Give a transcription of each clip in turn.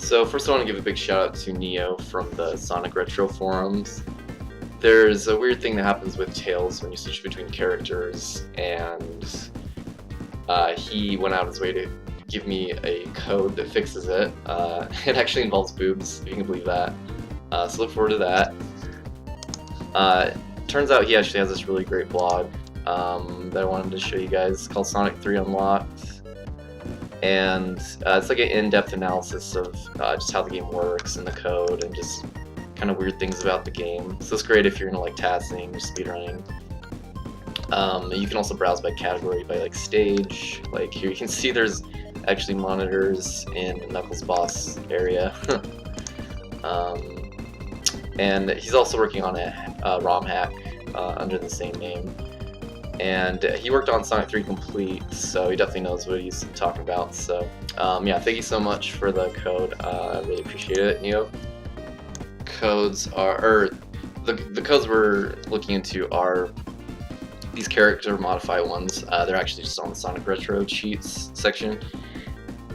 So first I want to give a big shout out to Neo from the Sonic Retro forums. There's a weird thing that happens with Tails when you switch between characters, and he went out of his way to give me a code that fixes it. It actually involves boobs, if you can believe that. So look forward to that. Turns out he actually has this really great blog that I wanted to show you guys called Sonic 3 Unlocked. And it's like an in-depth analysis of just how the game works and the code and just kind of weird things about the game. So it's great if you're into like tassing or speedrunning. You can also browse by category, by like stage. Like here you can see there's actually monitors in Knuckles' boss area. And he's also working on a ROM hack under the same name. And he worked on Sonic 3 Complete, so he definitely knows what he's talking about. So yeah, thank you so much for the code. I really appreciate it, Neo. Codes are, or the codes we're looking into are these character modify ones. They're actually just on the Sonic Retro cheats section.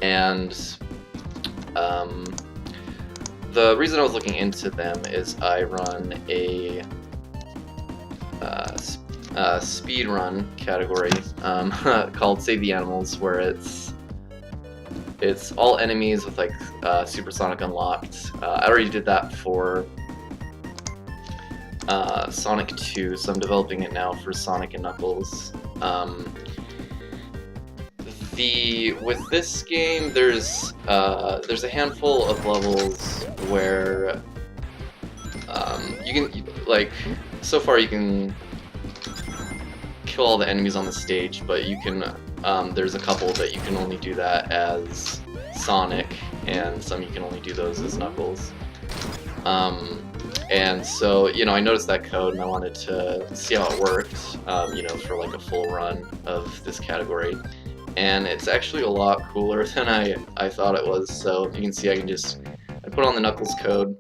And the reason I was looking into them is I run a speed run category called Save the Animals, where it's all enemies with like Supersonic unlocked. I already did that for Sonic 2, so I'm developing it now for Sonic and Knuckles. With this game, there's a handful of levels where you can, like, so far you can kill all the enemies on the stage, but you can there's a couple that you can only do that as Sonic, and some you can only do those as Knuckles. And so, you know, I noticed that code and I wanted to see how it worked, you know, for like a full run of this category. And it's actually a lot cooler than I thought it was. So you can see I put on the Knuckles code,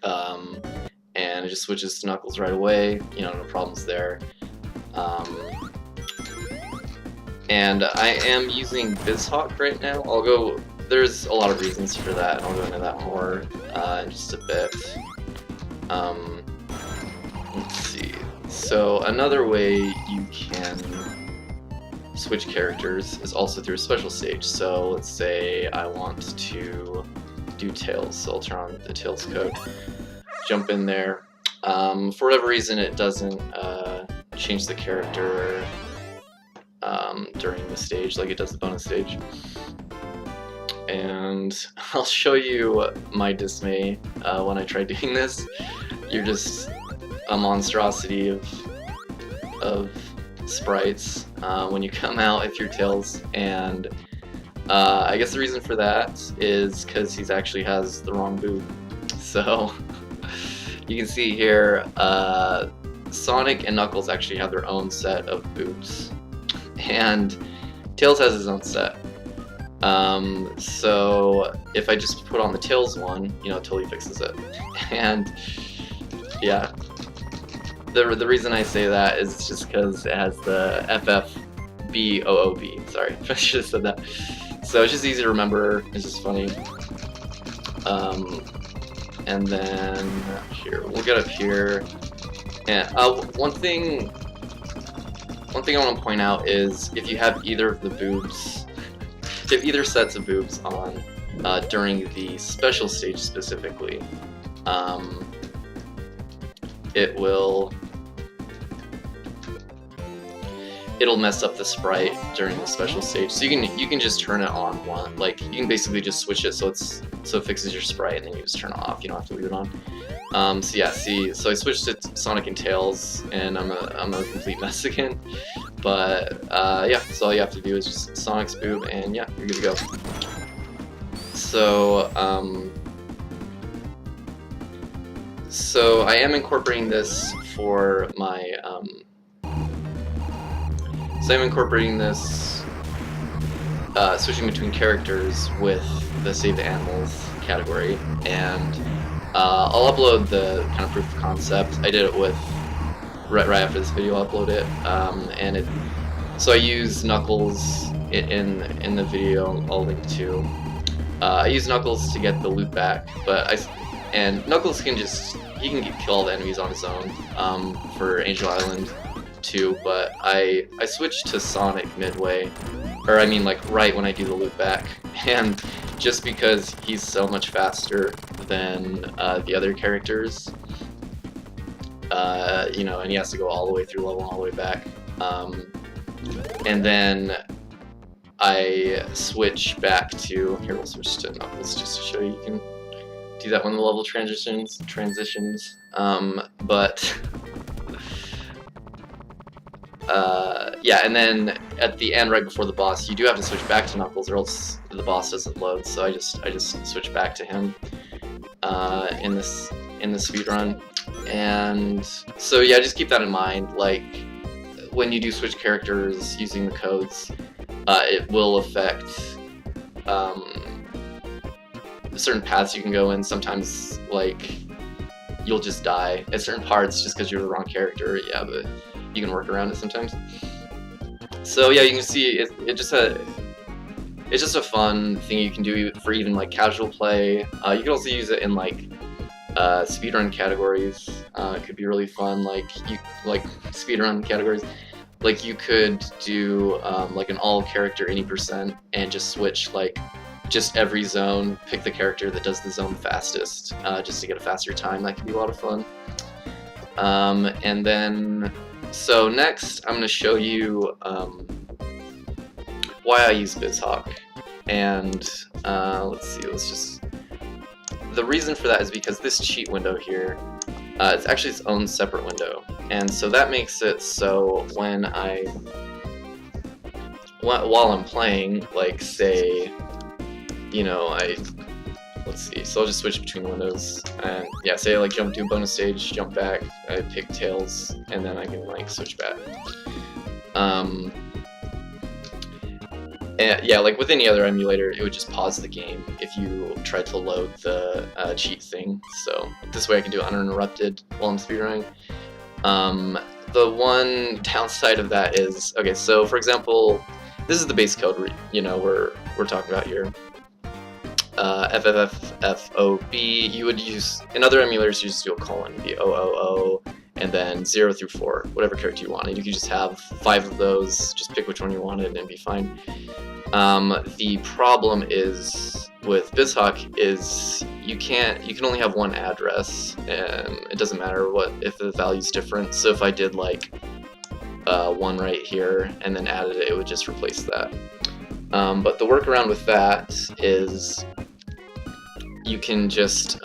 and it just switches to Knuckles right away, you know, no problems there. And I am using bizhawk right now. There's a lot of reasons for that, and I'll go into that more in just a bit. Let's see. So another way you can switch characters is also through a special stage. So let's say I want to do Tails, so I'll turn on the Tails code, jump in there. For whatever reason, it doesn't change the character during the stage like it does the bonus stage. And I'll show you my dismay when I try doing this. You're just a monstrosity of sprites when you come out if you're Tails, and I guess the reason for that is because he actually has the wrong boob. So you can see here Sonic and Knuckles actually have their own set of boobs, and Tails has his own set. So if I just put on the Tails one, you know, it totally fixes it. And yeah, the reason I say that is just because it has the FFBOOB. Sorry, I should have said that. So it's just easy to remember. It's just funny. And then here, we'll get up here. And one thing I want to point out is if you have either of the boobs, if you have either sets of boobs on during the special stage specifically, it'll mess up the sprite during the special stage. So you can just turn it on one, like you can basically just switch it so it fixes your sprite, and then you just turn it off. You don't have to leave it on. So yeah, so I switched to Sonic and Tails, and I'm a complete mess again. But yeah, so all you have to do is just Sonic's boob, and yeah, you're good to go. So so I am incorporating this for my so I'm incorporating this switching between characters with the Save the Animals category, and I'll upload the kind of proof of concept. I did it with right after this video. I'll upload it, and so I use Knuckles in the video. I'll link to, I use Knuckles to get the loot back, and Knuckles can kill all the enemies on his own for Angel Island too. But I switched to Sonic midway, or I mean like right when I do the loot back, and just because he's so much faster than the other characters, you know, and he has to go all the way through level and all the way back. And then I switch back to, here we'll switch to Knuckles just to show you can do that when the level transitions. Yeah, and then at the end, right before the boss, you do have to switch back to Knuckles, or else the boss doesn't load. So I just switch back to him in the speedrun, and so yeah, just keep that in mind. Like when you do switch characters using the codes, it will affect certain paths you can go in. Sometimes like you'll just die at certain parts just because you're the wrong character. Yeah, but you can work around it sometimes. So yeah, you can see it's just a fun thing you can do for even like casual play. You can also use it in like speedrun categories. It could be really fun. Like speedrun categories. Like you could do like an all character any percent and just switch like just every zone. Pick the character that does the zone fastest, just to get a faster time. That could be a lot of fun. And then. So next, I'm going to show you why I use bizhawk, and the reason for that is because this cheat window here, it's actually its own separate window, and so that makes it so while I'm playing, like say, you know, so I'll just switch between windows, and yeah, say I like jump to a bonus stage, jump back, I pick Tails, and then I can like switch back. And yeah, like with any other emulator, it would just pause the game if you tried to load the cheat thing. So this way I can do it uninterrupted while I'm speedrunning. The one downside of that is, okay, so for example, this is the base code we're talking about here. FFFFOB, you would use, in other emulators, you just do a colon, it'd be 000, and then 0 through 4, whatever character you wanted. You could just have 5 of those, just pick which one you wanted and be fine. The problem is, with bizhawk, is you can only have one address, and it doesn't matter if the value's different. So if I did like 1 right here, and then added it, it would just replace that. But the workaround with that is you can just,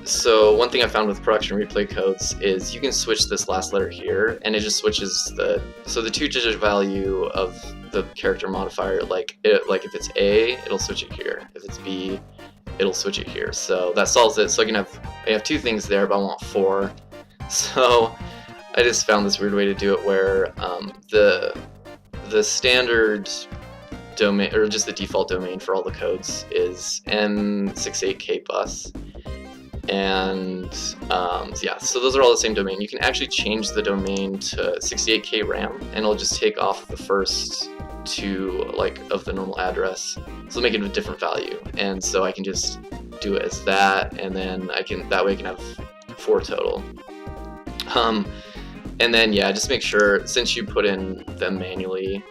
so one thing I found with production replay codes is you can switch this last letter here, and it just switches the 2-digit value of the character modifier, like if it's A, it'll switch it here. If it's B, it'll switch it here. So that solves it. So I have 2 things there, but I want 4. So I just found this weird way to do it where the standard domain, or just the default domain for all the codes, is M68K BUS, and yeah, so those are all the same domain. You can actually change the domain to 68K RAM, and it'll just take off the first 2 of the normal address, so it'll make it a different value. And so I can just do it as that, and then that way I can have 4 total. And then yeah, just make sure, since you put in them manually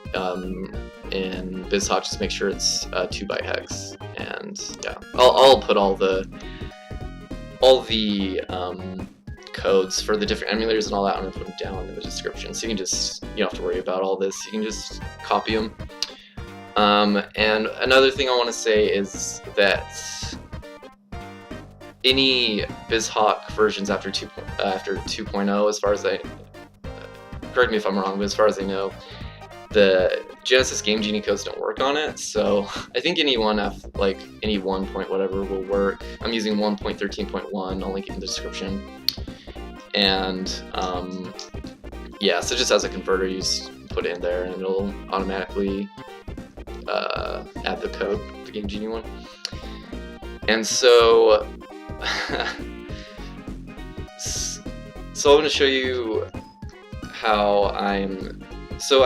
in bizhawk, just make sure it's 2 byte hex. And yeah, I'll put all the codes for the different emulators and all that. I'm gonna put them down in the description, so you don't have to worry about all this. You can just copy them. And another thing I want to say is that any bizhawk versions after 2.0, as far as correct me if I'm wrong, but as far as I know, the Genesis Game Genie codes don't work on it. So I think any 1 point whatever will work. I'm using 1.13.1. I'll link it in the description. And yeah, so just as a converter, you just put it in there, and it'll automatically add the code, the Game Genie one. And so so I'm going to show you how I'm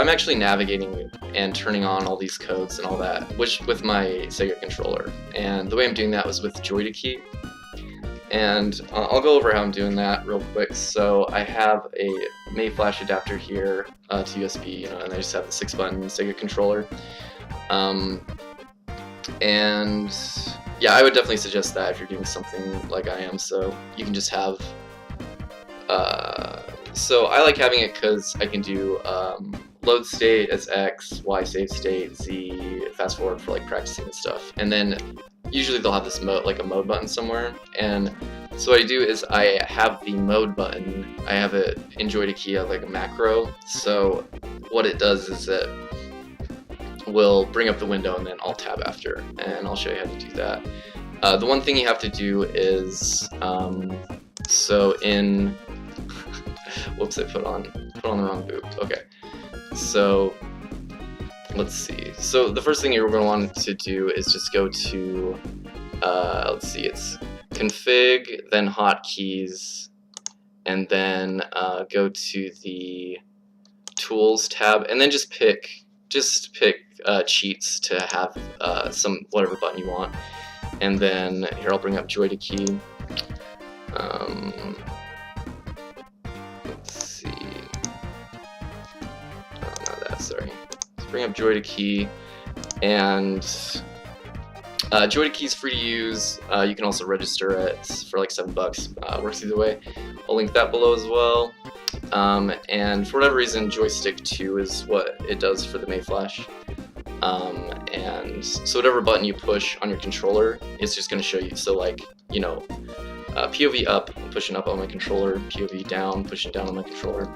actually navigating and turning on all these codes and all that, which with my Sega controller. And the way I'm doing that was with joy to key. And I'll go over how I'm doing that real quick. So I have a Mayflash adapter here to USB, and I just have the 6-button Sega controller. And yeah, I would definitely suggest that if you're doing something like I am. So you can just have. So I like having it because I can do load state as X, Y save state, Z, fast forward for like practicing and stuff. And then usually they'll have this mode, like a mode button somewhere. And so what I do is I have the mode button, I have it in joy to key like a macro. So what it does is it will bring up the window and then Alt tab after. And I'll show you how to do that. The one thing you have to do is, so in, whoops, I put on the wrong boot. Okay, so let's see. So the first thing you're going to want to do is just go to, let's see, it's config, then hotkeys, and then go to the tools tab, and then just pick cheats to have whatever button you want. And then here I'll bring up joy to key. Let's see. Oh, not that. Sorry. Let's bring up joy to key, and joy to key is free to use. You can also register it for like $7. Works either way. I'll link that below as well. And for whatever reason, joystick 2 is what it does for the Mayflash. And so whatever button you push on your controller, it's just going to show you. So like, POV up, pushing up on my controller, POV down, pushing down on my controller.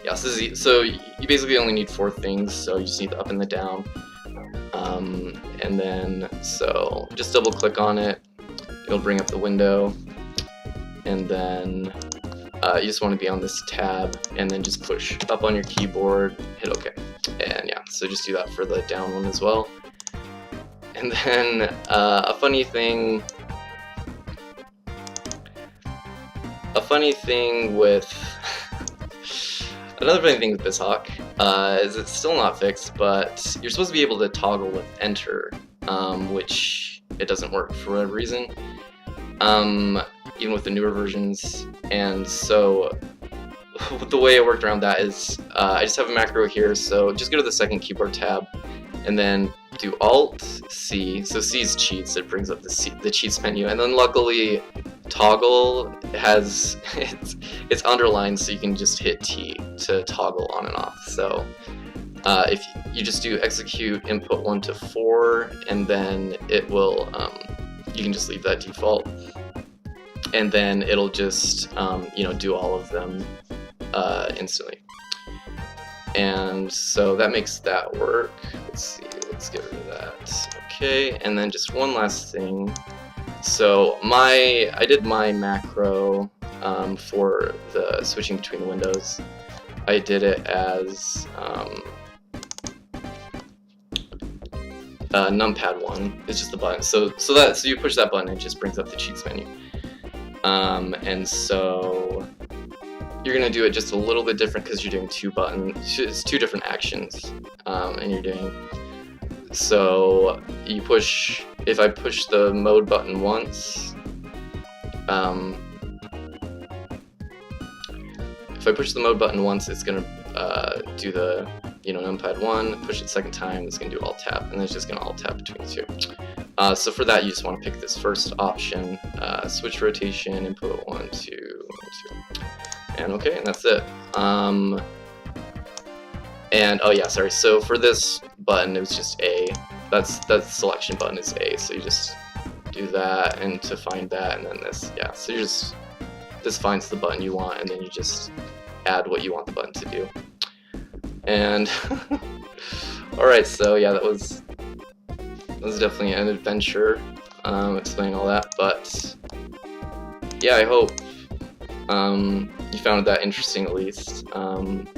Yeah, so you basically only need 4 things, so you just need the up and the down. And then, so just double click on it, it'll bring up the window, and then you just want to be on this tab, and then just push up on your keyboard, hit OK. And yeah, so just do that for the down one as well. And then a funny thing with another funny thing with bizhawk is it's still not fixed, but you're supposed to be able to toggle with enter, which it doesn't work for whatever reason, even with the newer versions. And so the way I worked around that is I just have a macro here, so just go to the second keyboard tab and then do Alt C. So C is cheats, it brings up the cheats menu, and then luckily toggle has it's underlined, so you can just hit T to toggle on and off. So if you just do execute input 1 to 4, and then it will you can just leave that default, and then it'll just do all of them instantly. And so that makes that work. Let's see, let's get rid of that. Okay, and then just one last thing. So I did my macro for the switching between the windows. I did it as numpad 1. It's just the button. So you push that button, it just brings up the cheats menu. And so you're gonna do it just a little bit different because you're doing 2 buttons. It's 2 different actions, and you're doing. So you push. If I push the mode button once, it's gonna do the numpad 1. Push it second time, it's gonna do alt tab, and then it's just gonna alt tab between the 2. So for that, you just want to pick this first option, switch rotation, input 1, 2, 1, 2. And okay, and that's it. And oh yeah, sorry. So for this button, it was just A. That selection button is A. So you just do that, and to find that, and then this. Yeah. So this finds the button you want, and then you just add what you want the button to do. And all right. So yeah, that was definitely an adventure, explaining all that. But yeah, I hope you found that interesting at least. And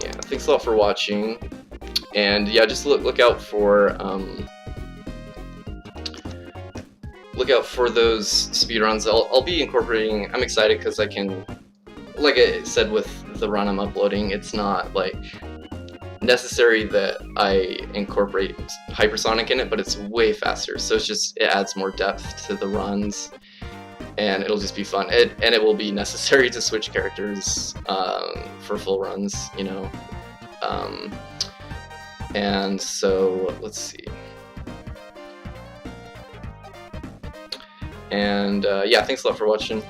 yeah, thanks a lot for watching. And yeah, just look out for those speedruns. I'll be incorporating. I'm excited because I can, like I said with the run I'm uploading, it's not like necessary that I incorporate hypersonic in it, but it's way faster. So it adds more depth to the runs, and it'll just be fun. And it will be necessary to switch characters for full runs, you know. And so let's see. And yeah, thanks a lot for watching.